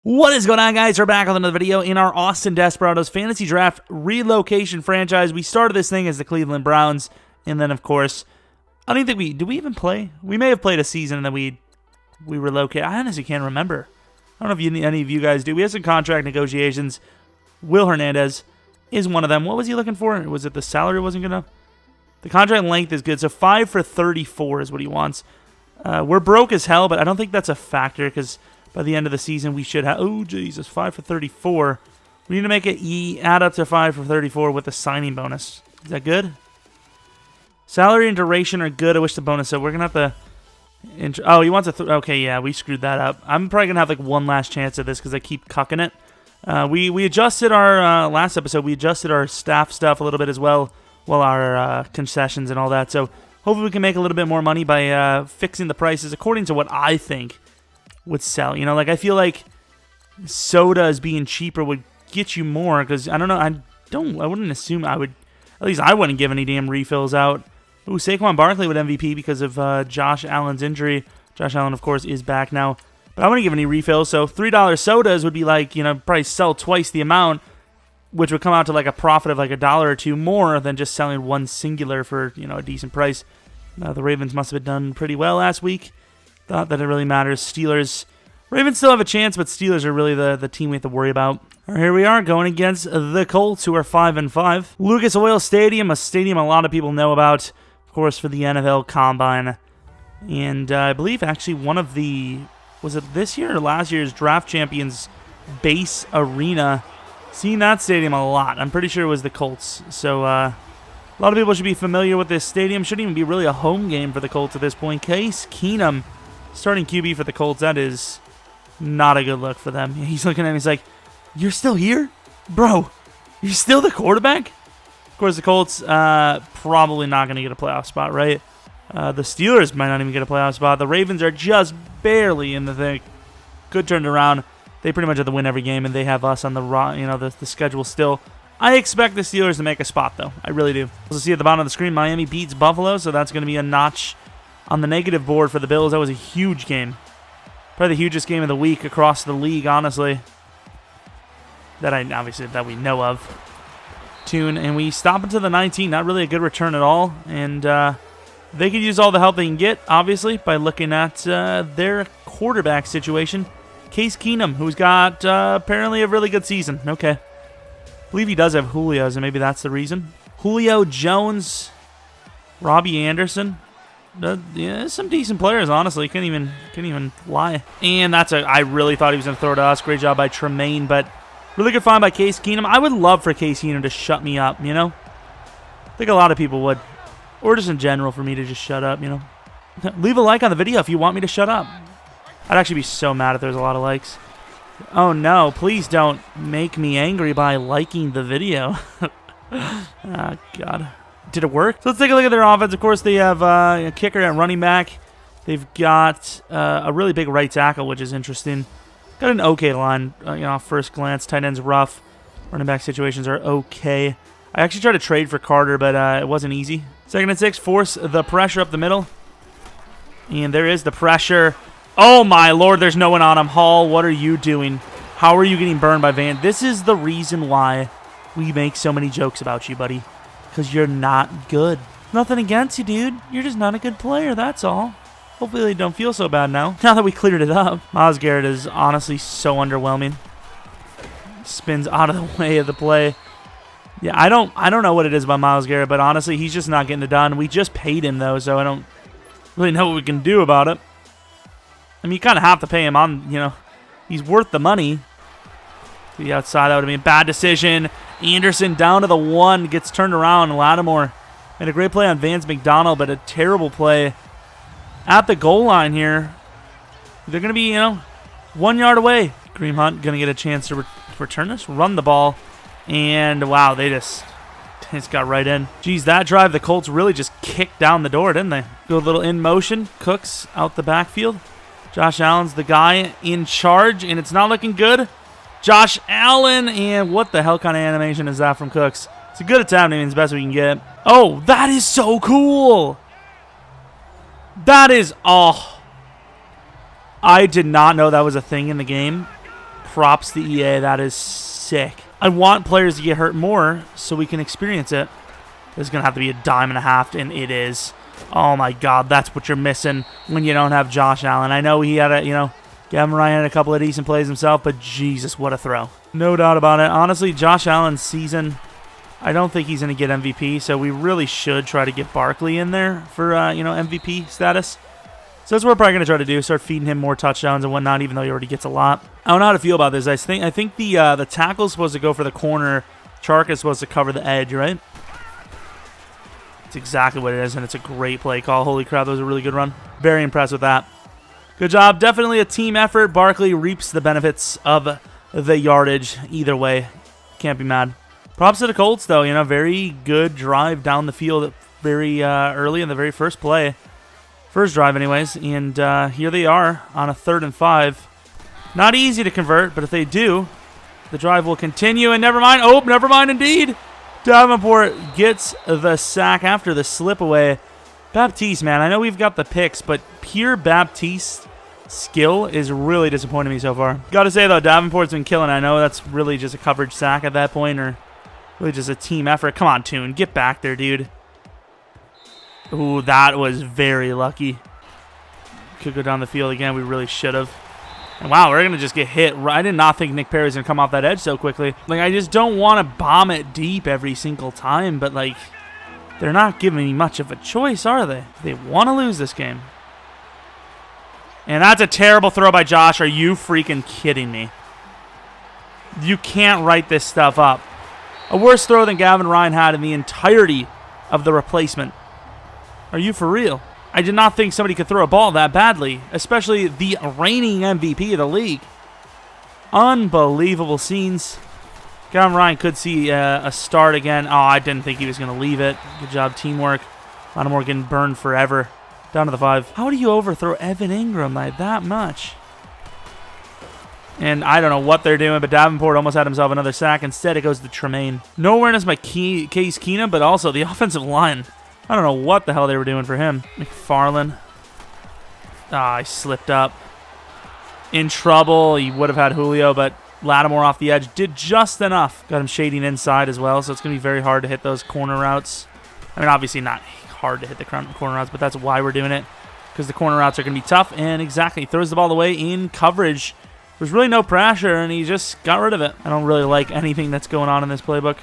What is going on, guys? We're back with another video in our Austin Desperados Fantasy Draft Relocation franchise. We started this thing as the Cleveland Browns, and then, of course, I don't think did we even play? We may have played a season, and then we relocated. I honestly can't remember. I don't know if any of you guys do. We had some contract negotiations. Will Hernandez is one of them. What was he looking for? Was it the salary wasn't good enough? The contract length is good, so 5 for 34 is what he wants. We're broke as hell, but I don't think that's a factor, because by the end of the season, we should have... Oh, Jesus, 5 for 34. We need to make it add up to 5 for 34 with a signing bonus. Is that good? Salary and duration are good. I wish the bonus... So we're going to have to... Oh, he wants a... Okay, yeah, we screwed that up. I'm probably going to have like one last chance at this because I keep cucking it. We adjusted our... last episode, we adjusted our staff stuff a little bit as well. Well, our concessions and all that. So hopefully we can make a little bit more money by fixing the prices according to what I think would sell. You know, like I feel like sodas being cheaper would get you more because I don't know. I wouldn't assume I would. At least I wouldn't give any damn refills out. Ooh, Saquon Barkley with MVP because of Josh Allen's injury. Josh Allen, of course, is back now, but I wouldn't give any refills. So $3 sodas would be like, you know, probably sell twice the amount, which would come out to like a profit of like $1 or $2 more than just selling one singular for, you know, a decent price. The Ravens must have done pretty well last week. Not that it really matters. Steelers, Ravens still have a chance, but Steelers are really the team we have to worry about. All right, here we are going against the Colts, who are 5-5. Lucas Oil Stadium, a stadium a lot of people know about, of course, for the NFL Combine. And I believe actually one of the, was it this year or last year's Draft Champions base arena? Seen that stadium a lot. I'm pretty sure it was the Colts. So a lot of people should be familiar with this stadium. Shouldn't even be really a home game for the Colts at this point. Case Keenum, starting QB for the Colts, that is not a good look for them. He's looking at me, he's like, "You're still here? Bro, you're still the quarterback?" Of course, the Colts probably not going to get a playoff spot, right? The Steelers might not even get a playoff spot. The Ravens are just barely in the thing. Good turned around. They pretty much have to win every game, and they have us on the schedule still. I expect the Steelers to make a spot, though. I really do. We'll see at the bottom of the screen, Miami beats Buffalo, so that's going to be a notch on the negative board for the Bills. That was a huge game. Probably the hugest game of the week across the league, honestly. That we know of. And we stop into the 19. Not really a good return at all. And they could use all the help they can get, obviously, by looking at their quarterback situation. Case Keenum, who's got apparently a really good season. Okay. I believe he does have Julio's, and maybe that's the reason. Julio Jones, Robbie Anderson. Yeah, some decent players, honestly. Can't even lie. And I really thought he was going to throw it to us. Great job by Tremaine, but really good find by Case Keenum. I would love for Case Keenum to shut me up, you know? I think a lot of people would. Or just in general for me to just shut up, you know? Leave a like on the video if you want me to shut up. I'd actually be so mad if there's a lot of likes. Oh no, please don't make me angry by liking the video. Oh, God. Did it work? So let's take a look at their offense. Of course, they have a kicker at running back. They've got a really big right tackle, which is interesting. Got an okay line, off first glance. Tight end's rough. Running back situations are okay. I actually tried to trade for Carter, but it wasn't easy. 2nd and 6, force the pressure up the middle. And there is the pressure. Oh, my Lord, there's no one on him. Hall, what are you doing? How are you getting burned by Van? This is the reason why we make so many jokes about you, buddy. Because you're not good. Nothing against you, dude. You're just not a good player, that's all. Hopefully they don't feel so bad now that we cleared it up. Myles Garrett is honestly so underwhelming. Spins out of the way of the play. Yeah, I don't know what it is about Myles Garrett, but honestly, he's just not getting it done. We just paid him, though, so I don't really know what we can do about it. I mean, you kind of have to pay him on, he's worth the money. To the outside, that would have been a bad decision. Anderson down to the 1, gets turned around. Lattimore made a great play on Vance McDonald, but a terrible play at the goal line here. They're going to be, 1 yard away. Kareem Hunt going to get a chance to return this, run the ball. And, wow, they just got right in. Geez, that drive, the Colts really just kicked down the door, didn't they? Go a little in motion. Cooks out the backfield. Josh Allen's the guy in charge, and it's not looking good. Josh Allen, and what the hell kind of animation is that from Cooks? It's a good attempt. I mean, it's the best we can get. Oh, that is so cool. That is, oh. I did not know that was a thing in the game. Props to EA. That is sick. I want players to get hurt more so we can experience it. There's going to have to be a dime and a half, and it is. Oh, my God. That's what you're missing when you don't have Josh Allen. I know he had a, Gavin Ryan had a couple of decent plays himself, but Jesus, what a throw. No doubt about it. Honestly, Josh Allen's season, I don't think he's going to get MVP, so we really should try to get Barkley in there for, MVP status. So that's what we're probably going to try to do, start feeding him more touchdowns and whatnot, even though he already gets a lot. I don't know how to feel about this. I think the tackle's supposed to go for the corner. Chark is supposed to cover the edge, right? It's exactly what it is, and it's a great play call. Holy crap, that was a really good run. Very impressed with that. Good job. Definitely a team effort. Barkley reaps the benefits of the yardage either way. Can't be mad. Props to the Colts, though. Very good drive down the field very early in the very first play. First drive, anyways. And here they are on a 3rd and 5. Not easy to convert, but if they do, the drive will continue. And never mind. Oh, never mind indeed. Davenport gets the sack after the slip away. Baptiste, man, I know we've got the picks, but pure Baptiste skill is really disappointing me so far. Got to say, though, Davenport's been killing. I know that's really just a coverage sack at that point, or really just a team effort. Come on, Toon. Get back there, dude. Ooh, that was very lucky. Could go down the field again. We really should have. And wow, we're going to just get hit. I did not think Nick Perry's going to come off that edge so quickly. I just don't want to bomb it deep every single time, but, they're not giving me much of a choice, are they? They want to lose this game. And that's a terrible throw by Josh. Are you freaking kidding me? You can't write this stuff up. A worse throw than Gavin Ryan had in the entirety of the replacement. Are you for real? I did not think somebody could throw a ball that badly, especially the reigning MVP of the league. Unbelievable scenes. Gavin Ryan could see a start again. Oh, I didn't think he was going to leave it. Good job, teamwork. Lattimore getting burned forever. Down to the 5. How do you overthrow Evan Ingram by that much? And I don't know what they're doing, but Davenport almost had himself another sack. Instead, it goes to Tremaine. No awareness by Case Keenum, but also the offensive line. I don't know what the hell they were doing for him. McFarland. Ah, he slipped up. In trouble. He would have had Julio, but Lattimore off the edge did just enough. Got him shading inside as well, so it's going to be very hard to hit those corner routes. I mean, obviously not hard to hit the corner routes, but that's why we're doing it, because the corner routes are going to be tough. And exactly, throws the ball away in coverage. There's really no pressure, and he just got rid of it. I don't really like anything that's going on in this playbook.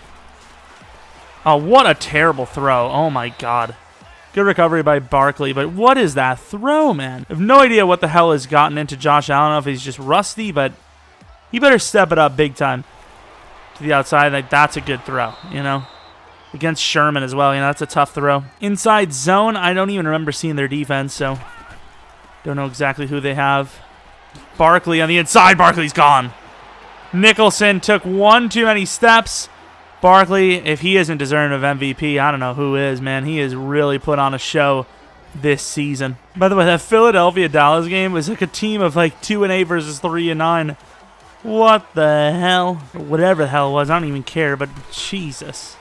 Oh, what a terrible throw. Oh, my God. Good recovery by Barkley, but what is that throw, man? I have no idea what the hell has gotten into Josh Allen. I don't know if he's just rusty, but he better step it up big time to the outside. That's a good throw, Against Sherman as well, that's a tough throw. Inside zone, I don't even remember seeing their defense, so don't know exactly who they have. Barkley on the inside. Barkley's gone. Nicholson took one too many steps. Barkley, if he isn't deserving of MVP, I don't know who is, man. He has really put on a show this season. By the way, that Philadelphia-Dallas game was like a team of 2-8 versus 3-9. What the hell? Whatever the hell it was, I don't even care, but Jesus.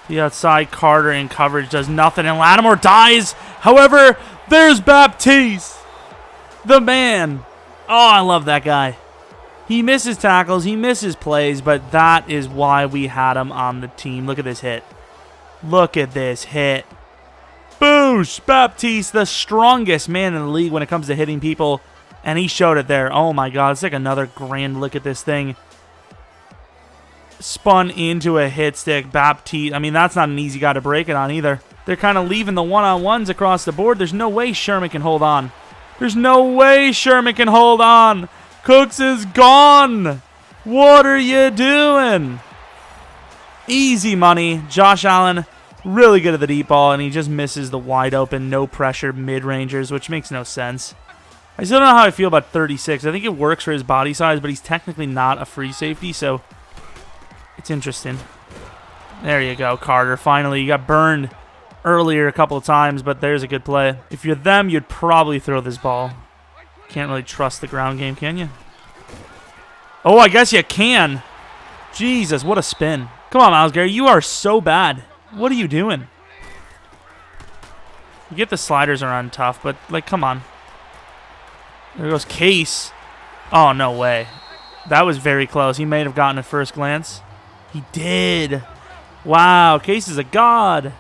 The outside Carter in coverage does nothing, and Lattimore dies. However, there's Baptiste, the man. Oh, I love that guy. He misses tackles, he misses plays, but that is why we had him on the team. Look at this hit. Look at this hit. Boosh! Baptiste, the strongest man in the league when it comes to hitting people, and he showed it there. Oh my God, it's like another grand look at this thing. Spun into a hit stick. Baptiste, I mean, that's not an easy guy to break it on either. They're kind of leaving the one-on-ones across the board. There's no way Sherman can hold on. There's no way Sherman can hold on. Cooks is gone. What are you doing? Easy money. Josh Allen, really good at the deep ball, and he just misses the wide open, no pressure mid-rangers, which makes no sense. I still don't know how I feel about 36. I think it works for his body size, but he's technically not a free safety, so it's interesting. There you go, Carter. Finally, you got burned earlier a couple of times, but there's a good play. If you're them, you'd probably throw this ball. Can't really trust the ground game, can you? Oh, I guess you can. Jesus, what a spin. Come on, Myles Garrett. You are so bad. What are you doing? You get the sliders around tough, but, come on. There goes Case. Oh, no way. That was very close. He may have gotten it first glance. He did. Wow, Case is a god.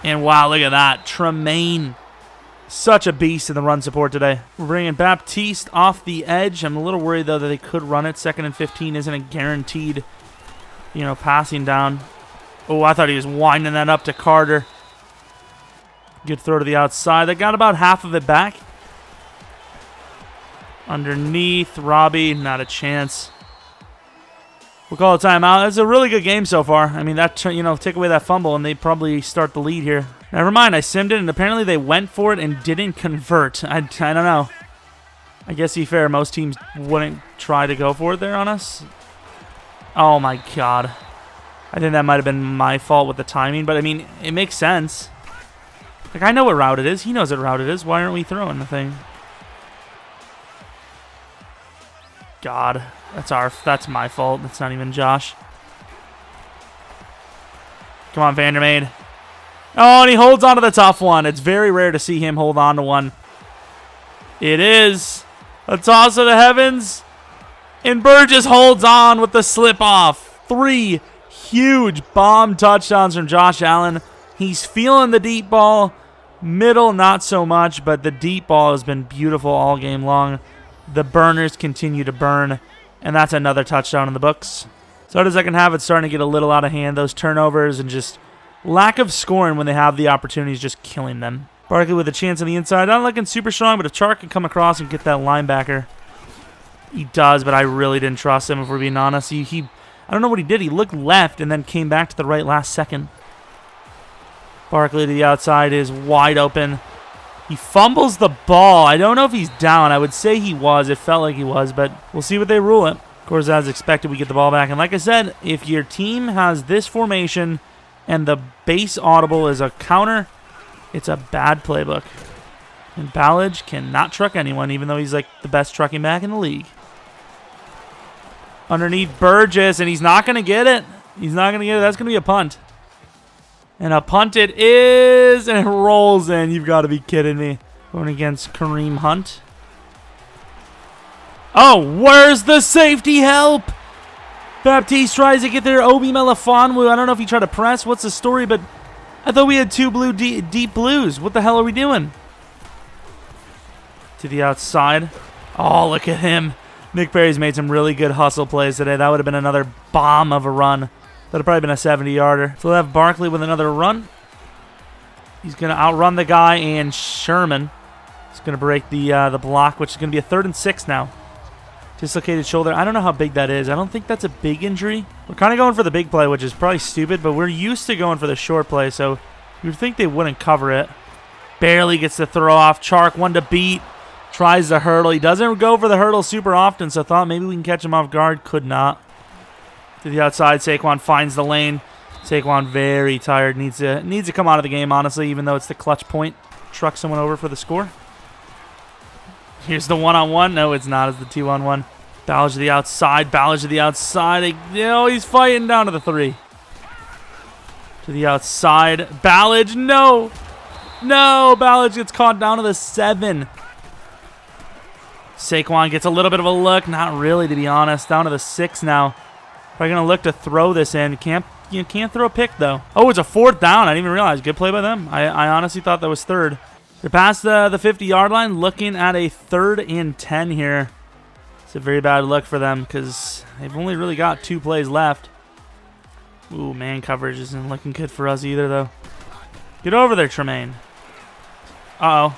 And wow, look at that. Tremaine. Such a beast in the run support today. We're bringing Baptiste off the edge. I'm a little worried, though, that they could run it. 2nd and 15 isn't a guaranteed, passing down. Oh, I thought he was winding that up to Carter. Good throw to the outside. They got about half of it back. Underneath, Robbie, not a chance. We'll call a timeout. It's a really good game so far. I mean, that take away that fumble, and they probably start the lead here. Never mind, I simmed it, and apparently they went for it and didn't convert. I don't know. I guess, to be fair, most teams wouldn't try to go for it there on us. Oh, my God. I think that might have been my fault with the timing, but, I mean, it makes sense. Like, I know what route it is. He knows what route it is. Why aren't we throwing the thing? God, that's my fault. That's not even Josh. Come on, Vandermeer. Oh, and he holds on to the tough one. It's very rare to see him hold on to one. It is a toss to the heavens. And Burgess holds on with the slip off. 3 huge bomb touchdowns from Josh Allen. He's feeling the deep ball. Middle, not so much, but the deep ball has been beautiful all game long. The burners continue to burn, and that's another touchdown in the books. So the second half, it's starting to get a little out of hand. Those turnovers and just lack of scoring when they have the opportunities, just killing them. Barkley with a chance on the inside. Not looking super strong, but if Chark can come across and get that linebacker, he does, but I really didn't trust him, if we're being honest. I don't know what he did. He looked left and then came back to the right last second. Barkley to the outside is wide open. He fumbles the ball. I don't know if he's down. I would say he was. It felt like he was, but we'll see what they rule it. Of course, as expected, we get the ball back. And like I said, if your team has this formation and the base audible is a counter, it's a bad playbook. And Ballage cannot truck anyone, even though he's like the best trucking back in the league. Underneath Burgess, and he's not going to get it. He's not going to get it. That's going to be a punt. And a punt it is, and it rolls in. You've got to be kidding me. Going against Kareem Hunt. Oh, where's the safety help? Baptiste tries to get there. Obi Melifonwu. I don't know if he tried to press. What's the story? But I thought we had 2 blue deep blues. What the hell are we doing? To the outside. Oh, look at him. Nick Perry's made some really good hustle plays today. That would have been another bomb of a run. That would have probably been a 70-yarder. So we'll have Barkley with another run. He's going to outrun the guy, and Sherman is going to break the block, which is going to be a 3rd and 6 now. Dislocated shoulder. I don't know how big that is. I don't think that's a big injury. We're kind of going for the big play, which is probably stupid, but we're used to going for the short play, so you would think they wouldn't cover it. Barely gets the throw off. Chark, one to beat. Tries the hurdle. He doesn't go for the hurdle super often, so thought maybe we can catch him off guard. Could not. To the outside, Saquon finds the lane. Saquon very tired. Needs to come out of the game, honestly, even though it's the clutch point. Truck someone over for the score. Here's the one-on-one. No, it's not. It's the 2-on-1. Ballage to the outside. Ballage to the outside. He's fighting down to the 3. To the outside. Ballage. No. No. Ballage gets caught down to the 7. Saquon gets a little bit of a look. Not really, to be honest. Down to the 6 now. Probably going to look to throw this in. Can't throw a pick, though. Oh, it's a 4th down. I didn't even realize. Good play by them. I honestly thought that was 3rd. They're past the 50-yard line, looking at a 3rd and 10 here. It's a very bad look for them because they've only really got 2 plays left. Ooh, man coverage isn't looking good for us either, though. Get over there, Tremaine. Uh-oh.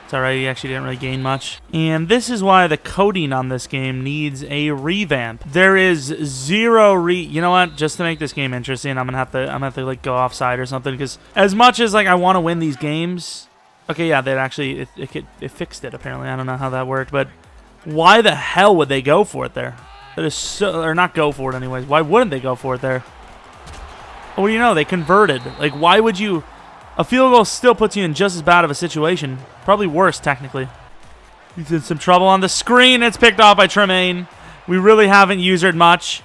It's all right. He actually didn't really gain much. And this is why the coding on this game needs a revamp. There is 0 You know what? Just to make this game interesting, I'm gonna have to like go offside or something, because as much as like I want to win these games. Okay, yeah, that actually it fixed it apparently. I don't know how that worked, but why the hell would they go for it there? That is so, or not go for it anyways. Why wouldn't they go for it there? Oh, you know, they converted. Like, why would you? A field goal still puts you in just as bad of a situation. Probably worse, technically. He's in some trouble on the screen. It's picked off by Tremaine. We really haven't used it much.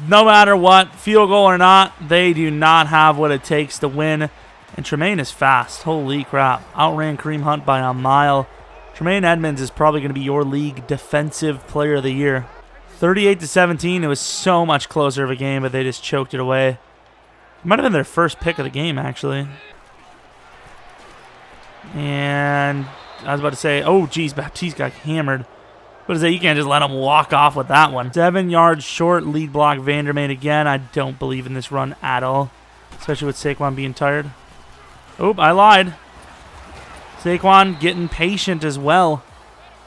No matter what, field goal or not, they do not have what it takes to win. And Tremaine is fast. Holy crap. Outran Kareem Hunt by a mile. Tremaine Edmonds is probably going to be your league defensive player of the year. 38-17. It was so much closer of a game, but they just choked it away. It might have been their first pick of the game, actually. And I was about to say, oh, geez, Baptiste got hammered. What is that? You can't just let him walk off with that one. 7 yards short, lead block, Vandermeer again. I don't believe in this run at all, especially with Saquon being tired. Oh, I lied. Saquon getting patient as well.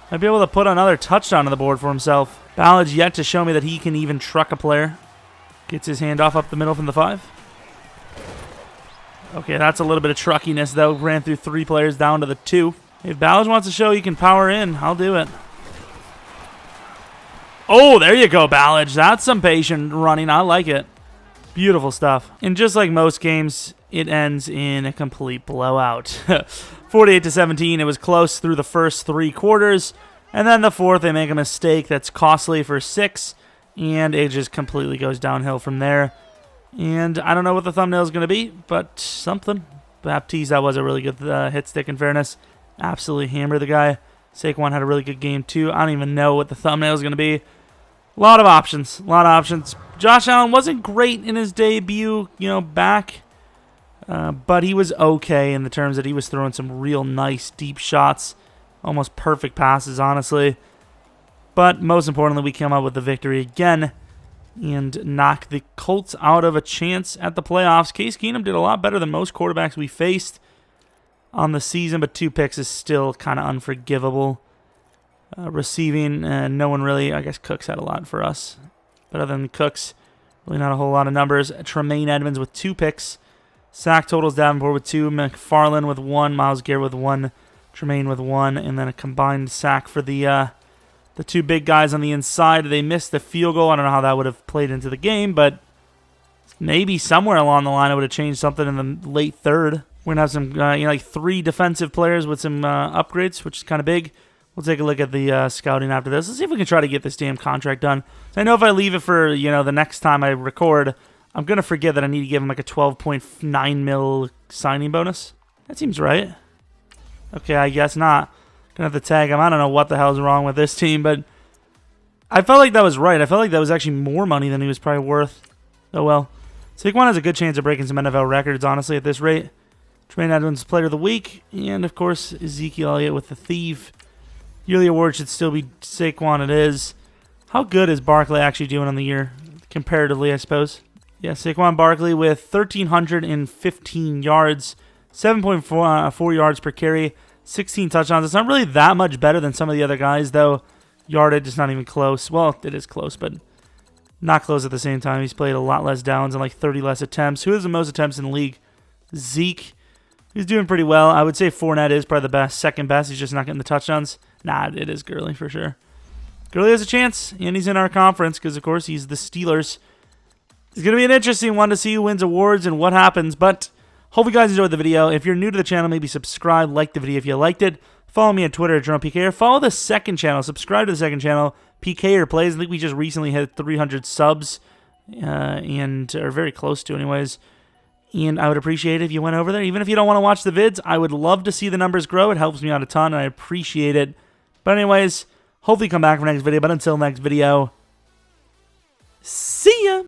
Might be able to put another touchdown on the board for himself. Ballard's yet to show me that he can even truck a player. Gets his handoff up the middle from the 5. Okay, that's a little bit of truckiness, though. Ran through 3 players down to the 2. If Ballard wants to show he can power in, I'll do it. Oh, there you go, Ballard. That's some patient running. I like it. Beautiful stuff. And just like most games, it ends in a complete blowout. 48-17. It was close through the first 3 quarters. And then the 4th, they make a mistake that's costly for 6. And it just completely goes downhill from there. And I don't know what the thumbnail is going to be, but something. Baptiste, that was a really good hit stick, in fairness. Absolutely hammered the guy. Saquon had a really good game, too. I don't even know what the thumbnail is going to be. A lot of options. A lot of options. Josh Allen wasn't great in his debut, back. But he was okay in the terms that he was throwing some real nice deep shots. Almost perfect passes, honestly. But most importantly, we came out with the victory again and knocked the Colts out of a chance at the playoffs. Case Keenum did a lot better than most quarterbacks we faced on the season, but 2 picks is still kind of unforgivable. Receiving, no one really, I guess Cooks had a lot for us. But other than Cooks, really not a whole lot of numbers. Tremaine Edmonds with 2 picks. Sack totals, Davenport with 2, McFarland with 1, Myles Garrett with 1, Tremaine with 1, and then a combined sack for the 2 big guys on the inside. They missed the field goal. I don't know how that would have played into the game, but maybe somewhere along the line it would have changed something in the late 3rd. We're going to have some, like 3 defensive players with some upgrades, which is kind of big. We'll take a look at the scouting after this. Let's see if we can try to get this damn contract done. So I know if I leave it for, the next time I record, I'm going to forget that I need to give him like a 12.9 mil signing bonus. That seems right. Okay, I guess not. Going to have to tag him. I don't know what the hell's wrong with this team, but I felt like that was right. I felt like that was actually more money than he was probably worth. Oh, well. Saquon has a good chance of breaking some NFL records, honestly, at this rate. Tremaine Edmonds, Player of the Week. And, of course, Ezekiel Elliott with the Thief. Yearly award should still be Saquon. It is. How good is Barkley actually doing on the year? Comparatively, I suppose. Yeah, Saquon Barkley with 1,315 yards, 7.4 yards per carry, 16 touchdowns. It's not really that much better than some of the other guys, though. Yardage is not even close. Well, it is close, but not close at the same time. He's played a lot less downs and like 30 less attempts. Who has the most attempts in the league? Zeke. He's doing pretty well. I would say Fournette is probably the best, second best. He's just not getting the touchdowns. Nah, it is Gurley for sure. Gurley has a chance, and he's in our conference because, of course, he's the Steelers. It's going to be an interesting one to see who wins awards and what happens, but hope you guys enjoyed the video. If you're new to the channel, maybe subscribe, like the video if you liked it. Follow me on Twitter at Jeromepkr. Follow the second channel. Subscribe to the second channel, PKer Plays. I think we just recently hit 300 subs, and are very close to anyways. And I would appreciate it if you went over there. Even if you don't want to watch the vids, I would love to see the numbers grow. It helps me out a ton, and I appreciate it. But anyways, hopefully come back for next video. But until next video, see ya!